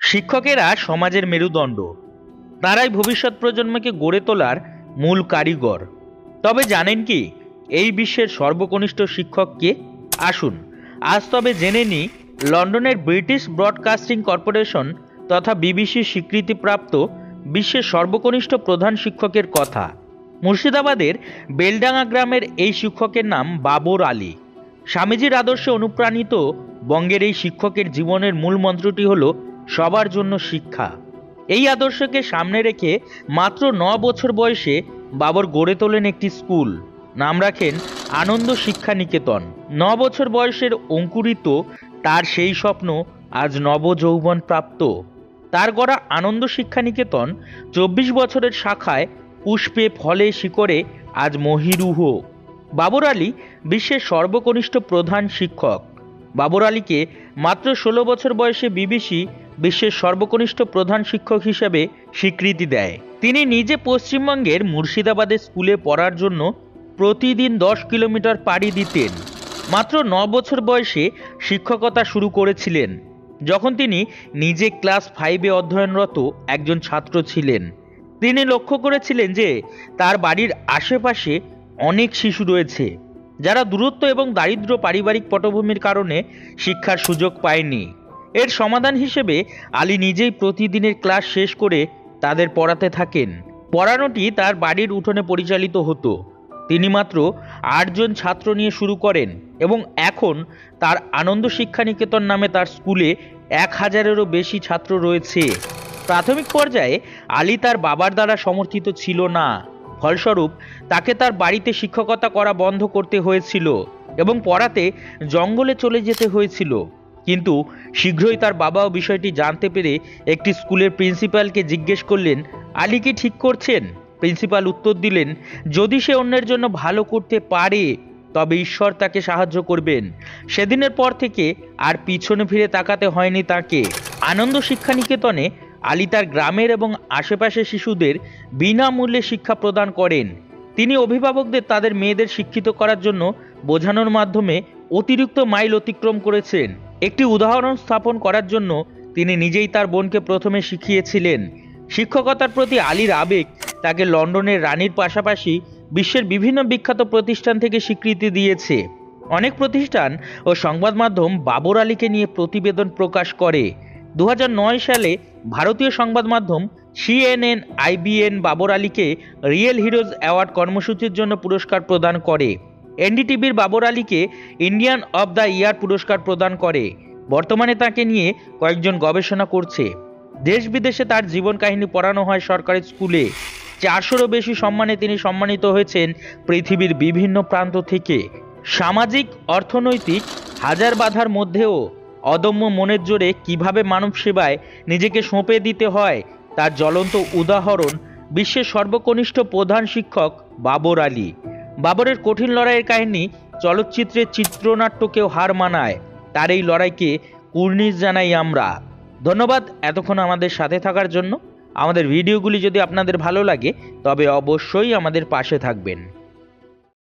শিক্ষকেরা সমাজের মেরুদণ্ড, তারাই ভবিষ্যৎ প্রজন্মকে গড়ে তোলার মূল কারিগর। তবে জানেন কি এই বিশ্বের সর্বকনিষ্ঠ শিক্ষক কে? আসুন আজ তবে জেনে নিই লন্ডনের ব্রিটিশ ব্রডকাস্টিং কর্পোরেশন তথা বিবিসি স্বীকৃতিপ্রাপ্ত বিশ্বের সর্বকনিষ্ঠ প্রধান শিক্ষকের কথা। মুর্শিদাবাদের বেলডাঙ্গা গ্রামের এই শিক্ষকের নাম বাবর আলী। স্বামীজির আদর্শে অনুপ্রাণিত বঙ্গের এই শিক্ষকের জীবনের মূল মন্ত্রটি হলো সবার জন্য শিক্ষা। এই আদর্শকে সামনে রেখে মাত্র 9 বছর বয়সে বাবর গড়ে তোলেন একটি স্কুল, নাম রাখেন আনন্দ শিক্ষা নিকেতন। 9 বছর বয়সের অঙ্কুরিত তার সেই স্বপ্ন আজ নবযৌবন প্রাপ্ত। তার গড়া আনন্দ শিক্ষা নিকেতন 24 বছরের শাখায় পুষ্পে ফলে শিকড়ে আজ মহিরুহ। বাবর আলী বিশ্বের সর্বকনিষ্ঠ প্রধান শিক্ষক। বাবর আলীকে মাত্র 16 বছর বয়সে বিবিসি বিশ্বের সর্বকনিষ্ঠ প্রধান শিক্ষক হিসেবে স্বীকৃতি দেয়। তিনি নিজে পশ্চিমবঙ্গের মুর্শিদাবাদের স্কুলে পড়ার জন্য প্রতিদিন 10 কিলোমিটার পাড়ি দিতেন। মাত্র 9 বছর বয়সে শিক্ষকতা শুরু করেছিলেন, যখন তিনি নিজে ক্লাস 5-এ অধ্যয়নরত একজন ছাত্র ছিলেন। তিনি লক্ষ্য করেছিলেন যে তার বাড়ির আশেপাশে অনেক শিশু রয়েছে যারা দূরত্ব এবং দারিদ্র্য পারিবারিক পটভূমির কারণে শিক্ষার সুযোগ পায়নি। এর সমাধান হিসেবে আলী নিজেই প্রতিদিনের ক্লাস শেষ করে তাদের পড়াতে থাকেন। পড়ানোটি তার বাড়ির উঠোনে পরিচালিত হতো। তিনি মাত্র 8 জন ছাত্র নিয়ে শুরু করেন এবং এখন তার আনন্দ শিক্ষা নিকেতন নামে তার স্কুলে 1000-এরও বেশি ছাত্র রয়েছে। প্রাথমিক পর্যায়ে আলী তার বাবার দ্বারা সমর্থিত ছিল না, ফলস্বরূপ তাকে তার বাড়িতে শিক্ষকতা করা বন্ধ করতে হয়েছিল এবং পড়াতে জঙ্গলে চলে যেতে হয়েছিল। কিন্তু শীঘ্রই তার বাবাও বিষয়টি জানতে পেরে একটি স্কুলের প্রিন্সিপালকে জিজ্ঞেস করলেন, আলী কি ঠিক করছেন? প্রিন্সিপাল উত্তর দিলেন, যদি সে অন্যের জন্য ভালো করতে পারে তবে ঈশ্বর তাকে সাহায্য করবেন। সেদিনের পর থেকে আর পিছনে ফিরে তাকাতে হয়নি তাকে। আনন্দ শিক্ষা নিকেতনে আলী তার গ্রামের এবং আশেপাশের শিশুদের বিনামূল্যে শিক্ষা প্রদান করেন। তিনি অভিভাবকদের তাদের মেয়েদের শিক্ষিত করার জন্য বোঝানোর মাধ্যমে অতিরিক্ত মাইল অতিক্রম করেছেন। একটি উদাহরণ স্থাপন করার জন্য তিনি নিজেই তার বোনকে প্রথমে শিখিয়েছিলেন। শিক্ষকতার প্রতি আলীর আবেগ তাকে লন্ডনের রানীর পাশাপাশি বিশ্বের বিভিন্ন বিখ্যাত প্রতিষ্ঠান থেকে স্বীকৃতি দিয়েছে। অনেক প্রতিষ্ঠান ও সংবাদ মাধ্যম বাবর আলীকে নিয়ে প্রতিবেদন প্রকাশ করে। 2009 সালে ভারতীয় সংবাদ মাধ্যম CNN IBN বাবর আলীকে রিয়েল হিরোজ অ্যাওয়ার্ড কর্মসূচির জন্য পুরস্কার প্রদান করে। NDTVর বাবর আলীকে ইন্ডিয়ান অব দ্য ইয়ার পুরস্কার প্রদান করে। বর্তমানে তাকে নিয়ে কয়েকজন গবেষণা করছে। দেশ বিদেশে তার জীবন কাহিনী পড়ানো হয় সরকারি স্কুলে। 400-রও বেশি সম্মানে তিনি সম্মানিত হয়েছেন পৃথিবীর বিভিন্ন প্রান্ত থেকে। সামাজিক অর্থনৈতিক হাজার বাধার মধ্যেও অদম্য মনের জোরে কিভাবে মানব সেবায় নিজেকে সঁপে দিতে হয় তার জ্বলন্ত উদাহরণ বিশ্বের সর্বকনিষ্ঠ প্রধান শিক্ষক বাবর আলী। বাবরের কঠিন লড়াইয়ের কাহিনী চলচ্চিত্রের চিত্রনাট্যকেও হার মানায়। তার এই লড়াইকে কুর্নিশ জানাই আমরা। ধন্যবাদ এতক্ষণ আমাদের সাথে থাকার জন্য। আমাদের ভিডিওগুলি যদি আপনাদের ভালো লাগে তবে অবশ্যই আমাদের পাশে থাকবেন।